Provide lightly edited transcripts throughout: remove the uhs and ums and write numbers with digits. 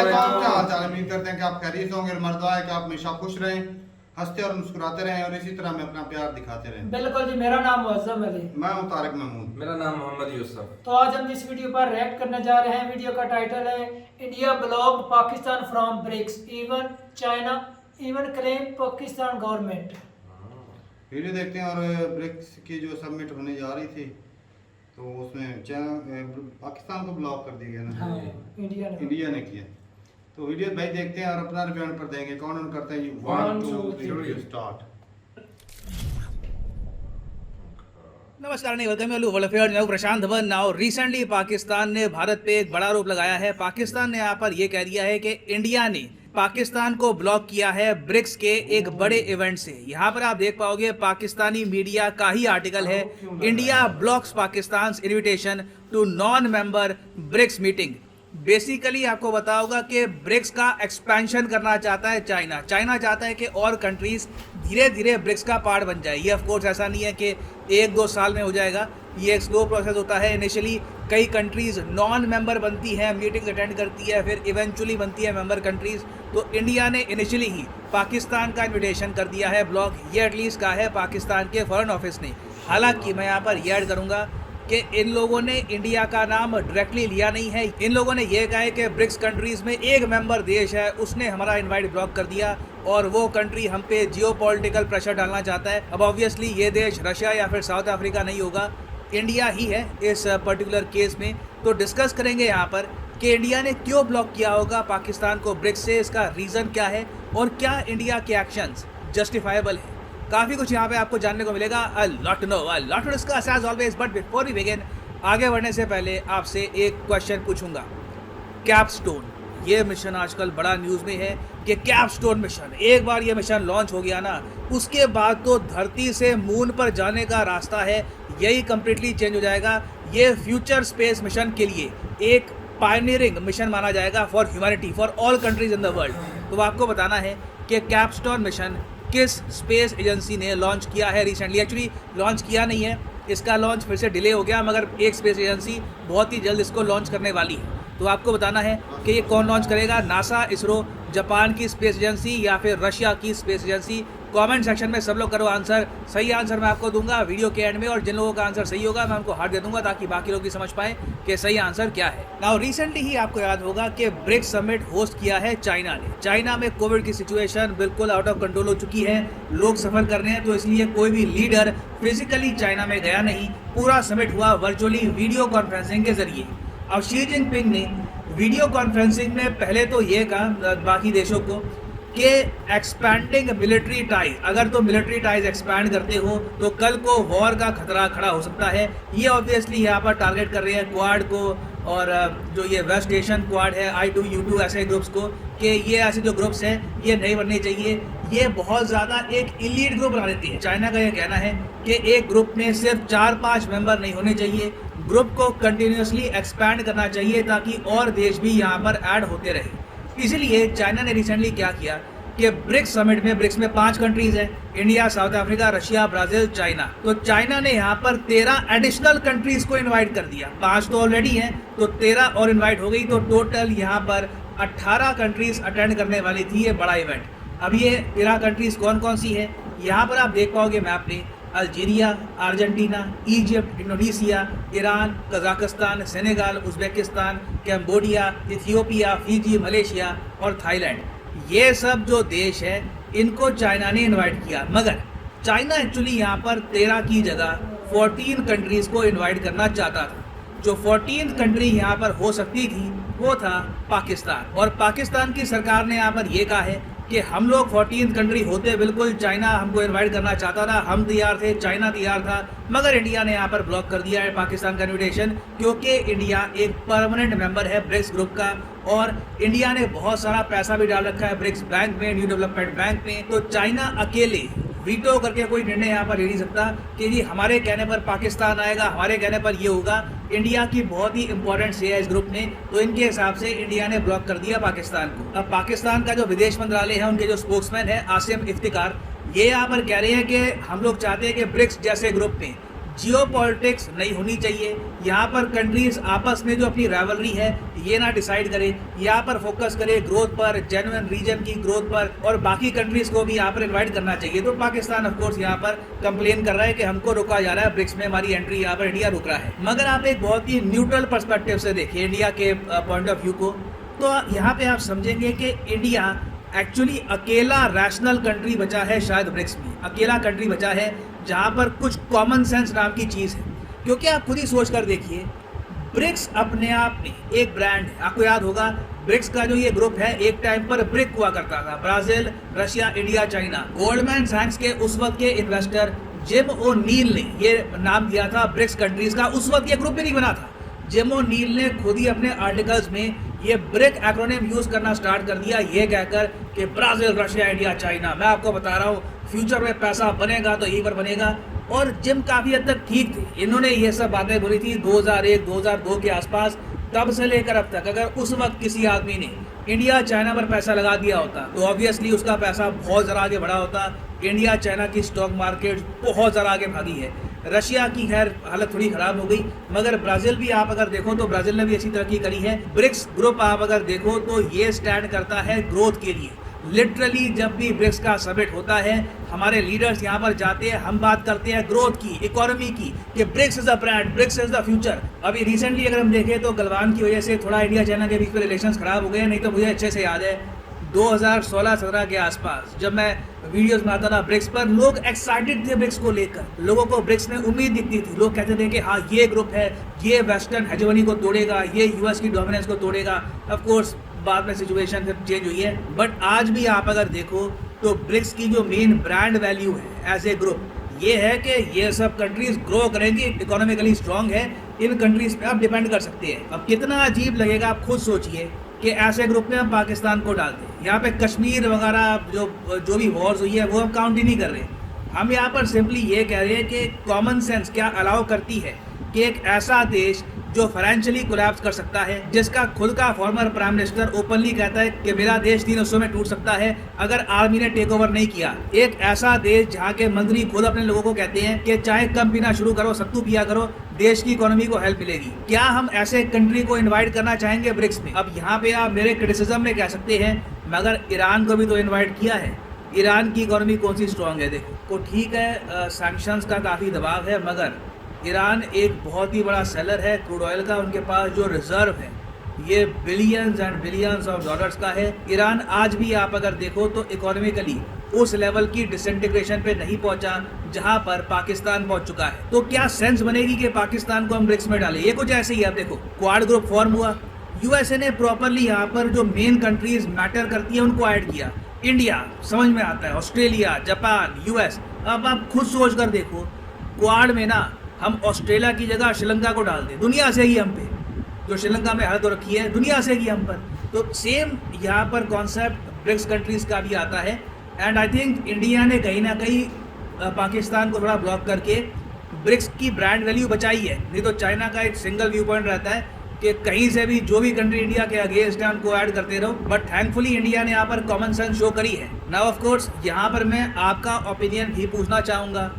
वालेकुम, क्या हाल चाल। उम्मीद करते हैं कि आप खैरियत से होंगे। मर्दवा है कि आप हमेशा खुश रहें, हंसते और मुस्कुराते रहें और इसी तरह हमें अपना प्यार दिखाते रहें। बिल्कुल जी। मेरा नाम मुअज्जम अली। मैं हूं तारिक महमूद। मेरा नाम मोहम्मद यूसुफ। तो आज हम जिस वीडियो पर रिएक्ट करने जा रहे हैं, वीडियो का टाइटल है India blocked Pakistan from BRICS, even China even claim Pakistan government. Video देखते हैं। और ब्रिक्स की जो सबमिट होने जा रही थी तो उसमें पाकिस्तान को ब्लॉक कर दिया गया ना। हाँ, इंडिया ने किया। तो वीडियो भाई देखते हैं और अपना रिव्यू पर देंगे। कौन ऑन करते हैं? 1 2 3 स्टार्ट। नमस्कार, नहीं वेलकम यू वर्ल्ड अफेयर। मैं प्रशांत धवन। नाउ रिसेंटली पाकिस्तान ने भारत पे एक बड़ा आरोप लगाया है। पाकिस्तान ने यहाँ पर यह कह दिया है कि इंडिया ने पाकिस्तान को ब्लॉक किया है ब्रिक्स के एक बड़े इवेंट से। यहाँ पर आप देख पाओगे पाकिस्तानी मीडिया का ही आर्टिकल है, India blocks Pakistan invitation to non member BRICS meeting. Basically आपको बताया होगा कि ब्रिक्स का एक्सपेंशन करना चाहता है चाइना। चाइना चाहता है कि और कंट्रीज धीरे धीरे ब्रिक्स का पार्ट बन जाए। ये ऑफ कोर्स ऐसा नहीं है कि 1-2 साल में हो जाएगा, ये एक स्लो प्रोसेस होता है। इनिशियली कई कंट्रीज नॉन मेंबर बनती हैं, मीटिंग्स अटेंड करती है, फिर इवेंचुअली बनती है मेंबर कंट्रीज। तो इंडिया ने इनिशियली ही पाकिस्तान का इन्विटेशन कर दिया है ब्लॉक, ये एटलीस्ट कहा है पाकिस्तान के फॉरेन ऑफिस ने। हालांकि मैं यहाँ पर ये ऐड करूँगा कि इन लोगों ने इंडिया का नाम डायरेक्टली लिया नहीं है। इन लोगों ने यह कहा है कि ब्रिक्स कंट्रीज में एक मेंबर देश है, उसने हमारा इनवाइट ब्लॉक कर दिया और वो कंट्री हम पे जियोपॉलिटिकल प्रेशर डालना चाहता है। अब ऑब्वियसली ये देश रशिया या फिर साउथ अफ्रीका नहीं होगा, इंडिया ही है इस पर्टिकुलर केस में। तो डिस्कस करेंगे यहाँ पर कि इंडिया ने क्यों ब्लॉक किया होगा पाकिस्तान को ब्रिक्स से, इसका रीज़न क्या है और क्या इंडिया के एक्शंस जस्टिफाइबल है। काफ़ी कुछ यहाँ पे आपको जानने को मिलेगा। A lot to know, a lot to discuss as always. But before we begin, आगे बढ़ने से पहले आपसे एक क्वेश्चन पूछूंगा। कैपस्टोन, ये मिशन आजकल बड़ा न्यूज़ में है कि कैपस्टोन मिशन, एक बार ये मिशन लॉन्च हो गया ना, उसके बाद तो धरती से मून पर जाने का रास्ता है यही कम्प्लीटली चेंज हो जाएगा। ये फ्यूचर स्पेस मिशन के लिए एक पायनियरिंग मिशन माना जाएगा for humanity, for all countries in the world. तो आपको बताना है कि कैपस्टोन मिशन किस स्पेस एजेंसी ने लॉन्च किया है रिसेंटली। एक्चुअली लॉन्च किया नहीं है, इसका लॉन्च फिर से डिले हो गया, मगर एक स्पेस एजेंसी बहुत ही जल्द इसको लॉन्च करने वाली है। तो आपको बताना है कि ये कौन लॉन्च करेगा, नासा, इसरो, जापान की स्पेस एजेंसी या फिर रशिया की स्पेस एजेंसी। कमेंट सेक्शन में सब लोग करो आंसर। सही आंसर मैं आपको दूंगा वीडियो के एंड में, और जिन लोगों का आंसर सही होगा मैं उनको हार्ट दे दूंगा ताकि बाकी लोग भी समझ पाएं कि सही आंसर क्या है। नाउ रिसेंटली ही आपको याद होगा कि ब्रिक्स समिट होस्ट किया है चाइना ने। चाइना में कोविड की सिचुएशन बिल्कुल आउट ऑफ कंट्रोल हो चुकी है, लोग सफर कर रहे हैं, तो इसलिए कोई भी लीडर फिजिकली चाइना में गया नहीं। पूरा समिट हुआ वर्चुअली वीडियो कॉन्फ्रेंसिंग के जरिए। अब शी जिनपिंग ने वीडियो कॉन्फ्रेंसिंग में पहले तो ये कहा बाकी देशों को कि एक्सपैंडिंग मिलिट्री टाइज, अगर तो मिलिट्री टाइज एक्सपैंड करते हो तो कल को वॉर का खतरा खड़ा हो सकता है। ये ऑब्वियसली यहाँ पर टारगेट कर रहे हैं क्वाड को और जो ये वेस्ट एशियन क्वाड है, I2, U2 ऐसे ग्रुप्स को, कि ये ऐसे जो ग्रुप्स हैं ये नहीं बनने चाहिए। ये बहुत ज़्यादा एक इलीट ग्रुप बना देती है। चाइना का ये कहना है कि एक ग्रुप में सिर्फ 4-5 मेंबर नहीं होने चाहिए, ग्रुप को कंटिन्यूसली एक्सपैंड करना चाहिए ताकि और देश भी यहाँ पर ऐड होते रहे। इसलिए चाइना ने रिसेंटली क्या किया कि ब्रिक्स समिट में, ब्रिक्स में 5 कंट्रीज हैं, India, south Africa, Russia, Brazil, China. तो चाइना ने यहाँ पर 13 एडिशनल कंट्रीज को इनवाइट कर दिया। 5 तो ऑलरेडी हैं, तो 13 और इनवाइट हो गई, तो टोटल यहाँ पर 18 कंट्रीज अटेंड करने वाली थी ये बड़ा इवेंट। अब ये 13 कंट्रीज कौन कौन सी है यहाँ पर आप देख पाओगे मैप में। Algeria, Argentina, Egypt, Indonesia, Iran, Kazakhstan, Senegal, Uzbekistan, Cambodia, Ethiopia, Fiji, Malaysia और थाईलैंड। ये सब जो देश है इनको चाइना ने इनवाइट किया, मगर चाइना एक्चुअली यहाँ पर 13 की जगह 14 कंट्रीज़ को इनवाइट करना चाहता था। जो 14th कंट्री यहाँ पर हो सकती थी वो था पाकिस्तान, और पाकिस्तान की सरकार ने यहाँ पर ये कहा है कि हम लोग 14th कंट्री होते बिल्कुल चाइना हमको इनवाइट करना चाहता था, हम तैयार थे, चाइना तैयार था, मगर इंडिया ने यहाँ पर ब्लॉक कर दिया है पाकिस्तान का इन्विटेशन, क्योंकि इंडिया एक परमानेंट मेंबर है ब्रिक्स ग्रुप का और इंडिया ने बहुत सारा पैसा भी डाल रखा है ब्रिक्स बैंक में, न्यू डेवलपमेंट बैंक में। तो चाइना अकेले वीटो करके कोई निर्णय यहाँ पर ले नहीं सकता कि जी हमारे कहने पर पाकिस्तान आएगा, हमारे कहने पर ये होगा। इंडिया की बहुत ही इंपॉर्टेंट से है इस ग्रुप में, तो इनके हिसाब से इंडिया ने ब्लॉक कर दिया पाकिस्तान को। अब पाकिस्तान का जो विदेश मंत्रालय है, उनके जो स्पोक्समैन है आसिम इफ्तिकार, ये यहाँ पर कह रहे हैं कि हम लोग चाहते हैं कि ब्रिक्स जैसे ग्रुप में जियोपॉलिटिक्स नहीं होनी चाहिए। यहाँ पर कंट्रीज आपस में जो अपनी राइवलरी है ये ना डिसाइड करे, यहाँ पर फोकस करे ग्रोथ पर, जेन्युइन रीजन की ग्रोथ पर, और बाकी कंट्रीज को भी यहाँ पर इन्वाइट करना चाहिए। तो पाकिस्तान ऑफ कोर्स यहाँ पर कंप्लेन कर रहा है कि हमको रोका जा रहा है, ब्रिक्स में हमारी एंट्री यहाँ पर इंडिया रुक रहा है। मगर आप एक बहुत ही न्यूट्रल पर्सपेक्टिव से देखिए इंडिया के पॉइंट ऑफ व्यू को, तो यहाँ पे आप समझेंगे कि इंडिया एक्चुअली अकेला रैशनल कंट्री बचा है शायद ब्रिक्स में, अकेला कंट्री बचा है जहाँ पर कुछ कॉमन सेंस नाम की चीज़ है। क्योंकि आप खुद ही सोच कर देखिए, ब्रिक्स अपने आप में एक ब्रांड है। आपको याद होगा ब्रिक्स का जो ये ग्रुप है एक टाइम पर ब्रिक हुआ करता था, Brazil, Russia, India, China. Goldman सैक्स के उस वक्त के इन्वेस्टर जिम ओ'नील ने ये नाम दिया था ब्रिक्स कंट्रीज का। उस वक्त ये ग्रुप भी नहीं बना था। जिम ओ'नील ने खुद ही अपने आर्टिकल्स में ये ब्रिक एक्रोनिम यूज करना स्टार्ट कर दिया, ये कहकर कि ब्राजील, रशिया, इंडिया, चाइना। मैं आपको बता रहा हूँ फ्यूचर में पैसा बनेगा तो यहीं पर बनेगा। और जिम काफ़ी हद तक ठीक थे, इन्होंने ये सब बातें बोली थी 2001-2002 के आसपास। तब से लेकर अब तक अगर उस वक्त किसी आदमी ने इंडिया चाइना पर पैसा लगा दिया होता तो ऑब्वियसली उसका पैसा बहुत ज़रा आगे बढ़ा होता। इंडिया चाइना की स्टॉक मार्केट बहुत ज़रा आगे भागी है। रशिया की खैर हालत थोड़ी ख़राब हो गई, मगर ब्राज़ील भी आप अगर देखो तो ब्राज़ील ने भी अच्छी तरक्की करी है। ब्रिक्स ग्रुप आप अगर देखो तो ये स्टैंड करता है ग्रोथ के लिए। लिटरली जब भी ब्रिक्स का समिट होता है हमारे लीडर्स यहाँ पर जाते हैं, हम बात करते हैं ग्रोथ की, इकोनॉमी की, कि BRICS is the brand, BRICS is the future. अभी रिसेंटली अगर हम देखें तो गलवान की वजह से थोड़ा इंडिया चाइना के बीच में रिलेशंस खराब हो गए, नहीं तो मुझे अच्छे से याद है 2016-17 के आसपास जब मैं वीडियोस बनाता था ब्रिक्स पर, लोग एक्साइटेड थे ब्रिक्स को लेकर। लोगों को ब्रिक्स में उम्मीद दिखती थी, लोग कहते थे कि हाँ ये ग्रुप है, ये वेस्टर्न हेजेमनी को तोड़ेगा, ये यूएस की डोमिनेंस को तोड़ेगा। ऑफ कोर्स बाद में सिचुएशन फिर चेंज हुई है, बट आज भी आप अगर देखो तो ब्रिक्स की जो मेन ब्रांड वैल्यू है एज ए ग्रुप ये है कि ये सब कंट्रीज ग्रो करेंगी, इकोनॉमिकली स्ट्रांग है, इन कंट्रीज पे आप डिपेंड कर सकते हैं। अब कितना अजीब लगेगा आप खुद सोचिए कि ऐसे ग्रुप में हम पाकिस्तान को डाल दें। यहाँ पे कश्मीर वगैरह जो भी वॉर्स हुई है वो हम काउंट ही नहीं कर रहे। हम यहाँ पर सिंपली ये कह रहे हैं कि कॉमन सेंस क्या अलाउ करती है कि एक ऐसा देश जो फाइनेंशियली कोलैप्स कर सकता है, जिसका खुद का फॉर्मर प्राइम मिनिस्टर ओपनली कहता है कि मेरा देश 3 हिस्सों में टूट सकता है अगर आर्मी ने टेक ओवर नहीं किया। एक ऐसा देश जहाँ के मंत्री खुद अपने लोगों को कहते हैं कि चाय कम पीना शुरू करो, सत्तू पिया करो, देश की इकोनॉमी को हेल्प मिलेगी। क्या हम ऐसे कंट्री को इन्वाइट करना चाहेंगे ब्रिक्स में? अब यहाँ पे आप मेरे क्रिटिसिज्म में कह सकते हैं मगर ईरान को भी तो इन्वाइट किया है। ईरान की इकोनॉमी कौन सी स्ट्रांग है? देखो तो ठीक है, सैंक्शंस का काफ़ी दबाव है, मगर ईरान एक बहुत ही बड़ा सेलर है क्रूड ऑयल का। उनके पास जो रिजर्व है ये billions and billions of dollars का है। ईरान आज भी आप अगर देखो तो इकोनॉमिकली उस लेवल की डिसइंटीग्रेशन पे नहीं पहुंचा जहां पर पाकिस्तान पहुंच चुका है। तो क्या सेंस बनेगी कि पाकिस्तान को हम ब्रिक्स में डालें? ये कुछ ऐसे ही आप देखो, क्वाड ग्रुप फॉर्म हुआ, यूएसए ने प्रॉपरली यहाँ पर जो मेन कंट्रीज मैटर करती है उनको ऐड किया। इंडिया समझ में आता है, ऑस्ट्रेलिया, जापान, यूएस। अब आप खुद सोच कर देखो, क्वाड में ना हम ऑस्ट्रेलिया की जगह श्रीलंका को डाल दें, दुनिया से ही हम पे जो श्रीलंका में हालत हो रखी है दुनिया से ही हम पर। तो सेम यहाँ पर कॉन्सेप्ट ब्रिक्स कंट्रीज का भी आता है। एंड आई थिंक इंडिया ने कहीं ना कहीं पाकिस्तान को थोड़ा ब्लॉक करके ब्रिक्स की ब्रांड वैल्यू बचाई है। नहीं तो चाइना का एक सिंगल व्यू पॉइंट रहता है कि कहीं से भी जो भी कंट्री इंडिया के अगेंस्ट है उनको ऐड करते रहो, बट थैंकफुली इंडिया ने यहाँ पर कॉमन सेंस शो करी है। नाउ ऑफ कोर्स यहाँ पर मैं आपका ओपिनियन भी पूछना चाहूँगा,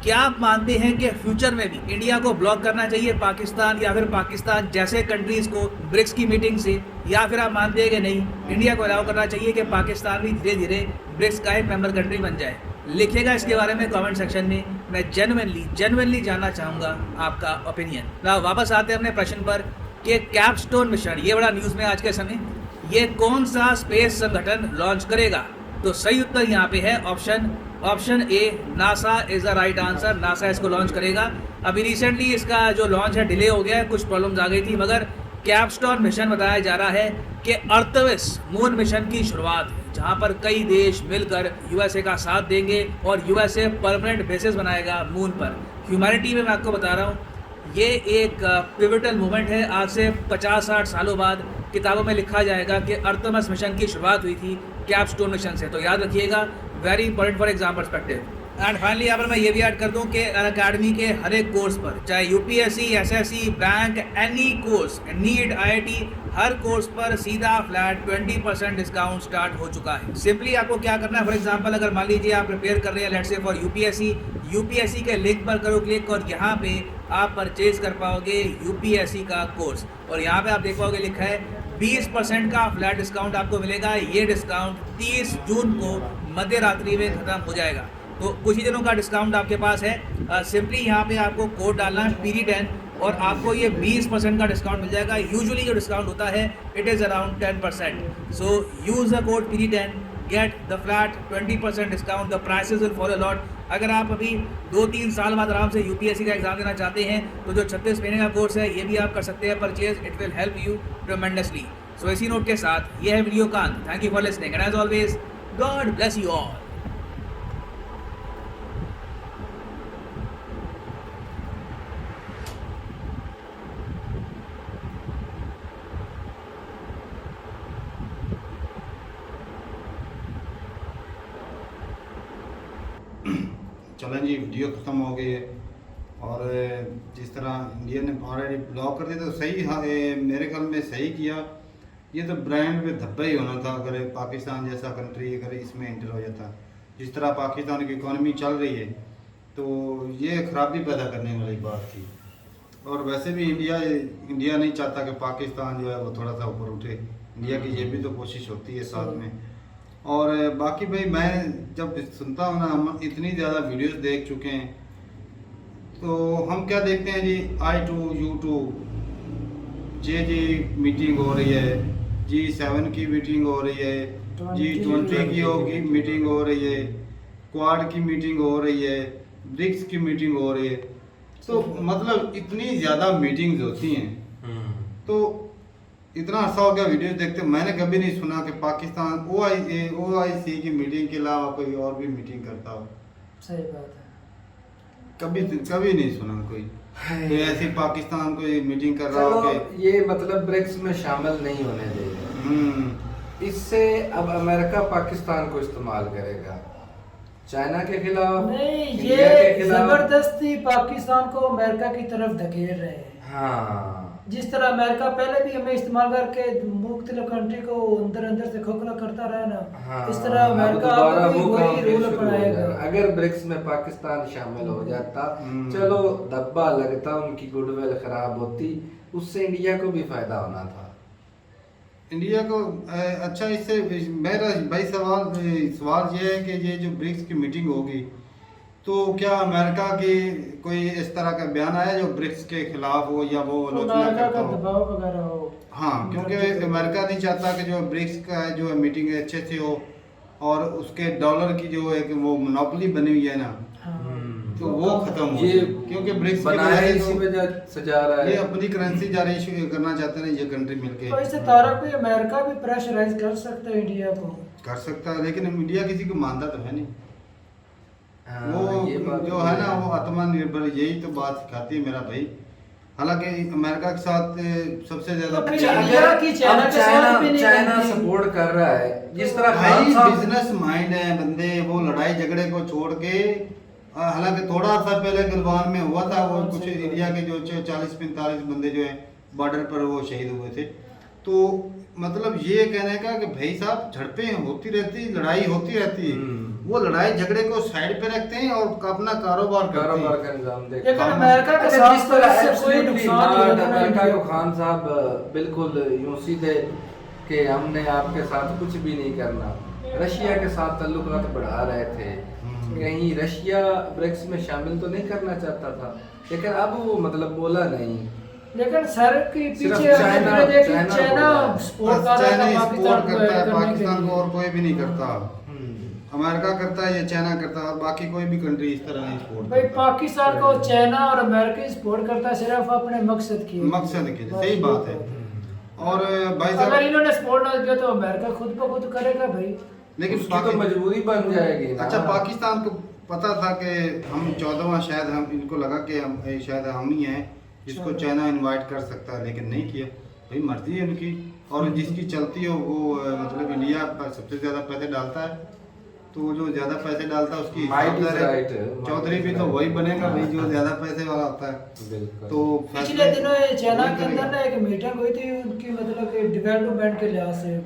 क्या आप मानते हैं कि फ्यूचर में भी इंडिया को ब्लॉक करना चाहिए पाकिस्तान या फिर पाकिस्तान जैसे कंट्रीज़ को ब्रिक्स की मीटिंग से, या फिर आप मानते हैं कि नहीं इंडिया को अलाउ करना चाहिए कि पाकिस्तान भी धीरे धीरे ब्रिक्स का एक मेंबर कंट्री बन जाए? लिखेगा इसके बारे में कमेंट सेक्शन में, मैं जेन्युइनली जानना चाहूँगा आपका ओपिनियन। ना वापस आते हैं अपने प्रश्न पर कि कैपस्टोन मिशन, ये बड़ा न्यूज़ में आज के समय, ये कौन सा स्पेस संगठन लॉन्च करेगा? तो सही उत्तर यहाँ पे है option A, NASA is the right answer. NASA इसको लॉन्च करेगा। अभी रिसेंटली इसका जो लॉन्च है डिले हो गया है, कुछ प्रॉब्लम्स आ गई थी, मगर कैपस्टोन मिशन बताया जा रहा है कि अर्थविस मून मिशन की शुरुआत है, जहाँ पर कई देश मिलकर यूएसए का साथ देंगे और यूएसए परमानेंट बेसिस बनाएगा मून पर। ह्यूमैनिटी में मैं आपको बता रहा हूँ ये एक पिवटल मूवमेंट है। आज से 50-60 सालों बाद किताबों में लिखा जाएगा कि अर्थमिस मिशन की शुरुआत हुई थी कैपस्टोन मिशन से। तो याद रखिएगा, very important for exam perspective. And finally यहाँ पर मैं ये भी ऐड कर दूं कि अकेडमी के हर एक कोर्स पर, चाहे UPSC, SSC, bank, any course, NEET, IIT, हर कोर्स पर सीधा फ्लैट 20% डिस्काउंट स्टार्ट हो चुका है। सिंपली आपको क्या करना है, फॉर एग्जांपल अगर मान लीजिए आप प्रिपेयर कर रहे हैं लेट्स से फॉर यूपीएससी के लिंक पर करो क्लिक और यहाँ पे आप परचेज कर पाओगे यूपीएससी का कोर्स, और यहाँ पे आप देख पाओगे लिखा है 20% का फ्लैट डिस्काउंट आपको मिलेगा। ये डिस्काउंट 30 जून को मध्य रात्रि में ख़त्म हो जाएगा, तो कुछ ही दिनों का डिस्काउंट आपके पास है। सिंपली यहाँ पे आपको कोड डालना है PD10 और आपको ये 20% का डिस्काउंट मिल जाएगा। यूजुअली जो डिस्काउंट होता है it is around 10%। So use the code PD10, get the flat 20% discount, the prices will follow lot. अगर आप अभी 2-3 साल बाद आराम से यूपीएससी का एग्जाम देना चाहते हैं तो जो 36 महीने का कोर्स है ये भी आप कर सकते हैं purchase, it will help you tremendously. So इसी नोट के साथ ये है वीडियो का अंत। Thank you for listening and as always God bless you all. चलें जी, वीडियो ख़त्म हो गई है और जिस तरह इंडिया ने ऑलरेडी ब्लॉक कर दिया तो सही, हाँ मेरे ख्याल में सही किया। ये तो ब्रांड पे धब्बा ही होना था अगर पाकिस्तान जैसा कंट्री अगर इसमें इंटर हो जाता। जिस तरह पाकिस्तान की इकॉनमी चल रही है तो ये खराबी पैदा करने वाली बात थी। और वैसे भी इंडिया नहीं चाहता कि पाकिस्तान जो है वो थोड़ा सा ऊपर उठे। इंडिया की ये भी तो कोशिश होती है साथ में। और बाकी भाई मैं जब सुनता हूँ ना, हम इतनी ज़्यादा वीडियोस देख चुके हैं तो हम क्या देखते हैं जी, I2 U2 जी मीटिंग हो रही है, G7 की मीटिंग हो रही है, G20 की मीटिंग हो रही है, क्वाड की मीटिंग हो रही है, ब्रिक्स की मीटिंग हो रही है। तो मतलब इतनी ज़्यादा मीटिंग्स होती हैं तो इतना अर्सा हो गया वीडियो देखते, मैंने कभी नहीं सुना कि पाकिस्तान OIC की मीटिंग के अलावा कोई और भी मीटिंग करता हो। सही बात है, कभी नहीं सुना कोई ऐसी पाकिस्तान कोई मीटिंग कर रहा हो कि ये मतलब ब्रिक्स में शामिल नहीं होने देगा। इससे अब अमेरिका पाकिस्तान को इस्तेमाल करेगा, चाइना के खिलाफ नहीं, इंडिया ये के खिलाफ। जबरदस्ती पाकिस्तान को अमेरिका की तरफ धकेल रहे हैं। हाँ, जिस तरह अमेरिका पहले भी हमें इस्तेमाल करके मुख्तलिफ कंट्री को अंदर से खोखला करता रहा ना, हाँ, इस तरह अमेरिका दोबारा अब भी वो काम वही फिर रूल शुरू हो अपनाएगा। जाएगा। अगर ब्रिक्स में पाकिस्तान शामिल हो जाता, चलो धब्बा लगता, उनकी गुडविल खराब होती, उससे इंडिया को भी फायदा होना था। इंडिया को अच्छा, इससे मेरा भाई सवाल ये है कि ये जो ब्रिक्स की मीटिंग होगी तो क्या अमेरिका की कोई इस तरह का बयान आया जो ब्रिक्स के खिलाफ हो या वो आलोचना अमेरिका करता का हो? दबाव वगैरह हो। हाँ, क्योंकि अमेरिका नहीं चाहता कि जो ब्रिक्स का जो है मीटिंग अच्छे से हो और उसके डॉलर की जो एक वो मोनोपोली बनी हुई है ना, तो वो खत्म हो ये क्योंकि ब्रिक्स बनाया के इसी वजह सजा रहा ये है। अपनी करेंसी जारी करना चाहते हैं ये कंट्री मिलके। तो इससे तारक भी अमेरिका भी प्रेशराइज कर सकता है इंडिया को। कर सकता है, लेकिन इंडिया किसी को मानता तो है नहीं। हाँ, वो ये बात जो है ना वो आत्मनिर्भर, यही तो बात सिखाती है मेरा भाई। हालांकि अमेरिका के साथ सबसे ज्यादा तो अच्छा, इंडिया अगर की चाइना अब के साथ भी नहीं चाइना बनती। सपोर्ट कर रहा है, जिस तरह भाई खान साहब- बिजनेस माइंड है बंदे, वो लड़ाई झगड़े को छोड़ के हालांकि थोड़ा सा पहले गलवान में हुआ था वो कुछ इंडिया के जो 40-45 बंदे जो है बॉर्डर पर वो शहीद हुए थे। तो मतलब ये कहने का कि भाई साहब झड़पें होती रहती, लड़ाई होती रहती है, वो लड़ाई झगड़े को साइड पे रखते हैं और अपना कारोबार कारोबार करते का निजाम लेकिन देखते हैं। अमेरिका के अच्छा, साथ जिस तरह इससे कोई absolutely नुकसान not, नहीं होता ना अमेरिका इंडिया को को। खान साहब बिल्कुल यूं सीधे कि हमने आपके साथ कुछ भी नहीं करना। रशिया के साथ ताल्लुकात बढ़ा रहे थे, कहीं रशिया ब्रिक्स में शामिल तो नहीं करना चाहता था, लेकिन अब वो मतलब बोला नहीं। लेकिन सर के सिर्फ पीछे चाइना- हमने देखी चाइना चाइना बोला। सपोर्ट हैं। कर रहा चाइना था सपोर्ट करता है करने के पाकिस्तान को लिए। और कोई भी नहीं करता। अमेरिका करता है या चाइना करता है, और बाकी कोई भी कंट्री इस तरह नहीं सपोर्ट भाई करता। पाकिस्तान को चाइना और अमेरिका सपोर्ट करता है सिर्फ अपने मकसद के लिए। मकसद के लिए, सही बात है। और भाई अगर साहब इन्होंने सपोर्ट ना किया तो अमेरिका खुद ब खुद करेगा भाई। लेकिन उसकी तो मजबूरी बन जाएगी ना। अच्छा, पाकिस्तान को पता था कि हम 14वां शायद, हम इनको लगा कि हम शायद हम ही हैं जिसको चाइना इनवाइट कर सकता है, लेकिन नहीं किया। भाई मर्जी है उनकी, और जिसकी चलती हो वो मतलब इंडिया पर सबसे ज़्यादा पैसे डालता है। तो जो ज्यादा पैसे डालता है उसकी Might is हिसाबदार है। right, चौधरी भी तो वही बनेगा भाई जो ज्यादा पैसे वाला होता है। बिल्कुल। तो पिछले दिनों ये चाइना वही के अंदर करेगा। ना एक मीटिंग हुई थी उनकी, मतलब कि डेवलपमेंट के लिहाज से,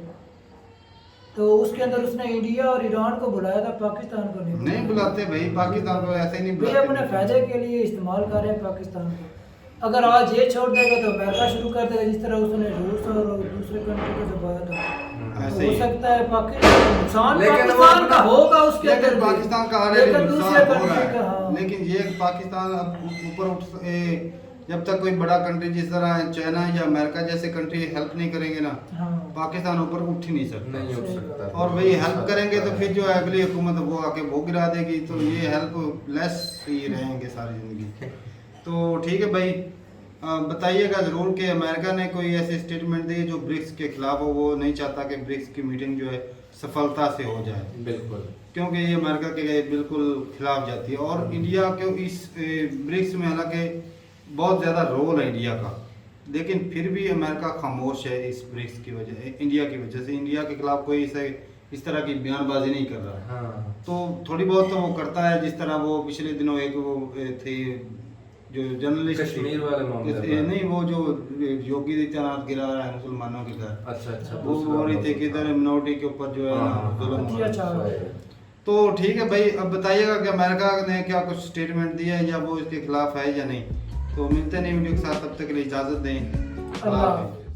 तो उसके अंदर उसने इंडिया और ईरान को बुलाया था, पाकिस्तान को नहीं बुलाते भाई, पाकिस्तान को ऐसे ही नहीं भाई अपने फायदे के लिए इस्तेमाल कर रहे हैं पाकिस्तान को। अगर आज ये छोड़ देगा तो अमेरिका शुरू कर देगा, जिस तरह उसने रूस और दूसरे कंट्री को दबाया था। ऐसे हो ही। सकता है पाकिस्तान नुकसान लेकिन वो पाकिस्तान अपना- का होगा उसके अंदर लेकिन भी। पाकिस्तान का ऑलरेडी लेकिन नुकसान दूसरे हो रहा कंट्री का, है। हाँ। लेकिन ये पाकिस्तान अब ऊपर जब तक कोई बड़ा कंट्री जिस तरह चाइना या अमेरिका जैसे कंट्री हेल्प नहीं करेंगे ना, हाँ। पाकिस्तान ऊपर उठ ही नहीं सकता। नहीं उठ सकता। और वही हेल्प करेंगे तो फिर जो है अगली हुकूमत वो आके वो गिरा देगी, तो ये हेल्प लेस ही रहेंगे सारी जिंदगी। तो ठीक है भाई, बताइएगा ज़रूर कि अमेरिका ने कोई ऐसी स्टेटमेंट दी जो ब्रिक्स के खिलाफ हो। वो नहीं चाहता कि ब्रिक्स की मीटिंग जो है सफलता से हो जाए, बिल्कुल। क्योंकि ये अमेरिका के बिल्कुल खिलाफ जाती है। और इंडिया के इस ब्रिक्स में हालांकि बहुत ज़्यादा रोल है इंडिया का, लेकिन फिर भी अमेरिका खामोश है इस ब्रिक्स की वजह, इंडिया की वजह से। इंडिया के खिलाफ कोई इस तरह की बयानबाजी नहीं कर रहा है। हाँ। तो थोड़ी बहुत तो वो करता है, जिस तरह वो पिछले दिनों एक वो थे जो जर्नलिस्ट कश्मीर वाले मामले पर। नहीं, वो जो योगी आदित्यनाथ गिरा रहा है मुसलमानों के घर, अच्छा अच्छा। वो दूसरा बोल रही थे कि दूसरा। इधर मिनोरिटी के ऊपर जो है ना हाँ, जुल्म हो रहा है। अच्छा। तो ठीक है भाई, अब बताइएगा कि अमेरिका ने क्या कुछ स्टेटमेंट दिया है या वो इसके खिलाफ है या नहीं। तो मिलते नहीं वीडियो के साथ, तब तक के लिए इजाज़त दें। अल्लाह अल्लाह हाफ़िज़।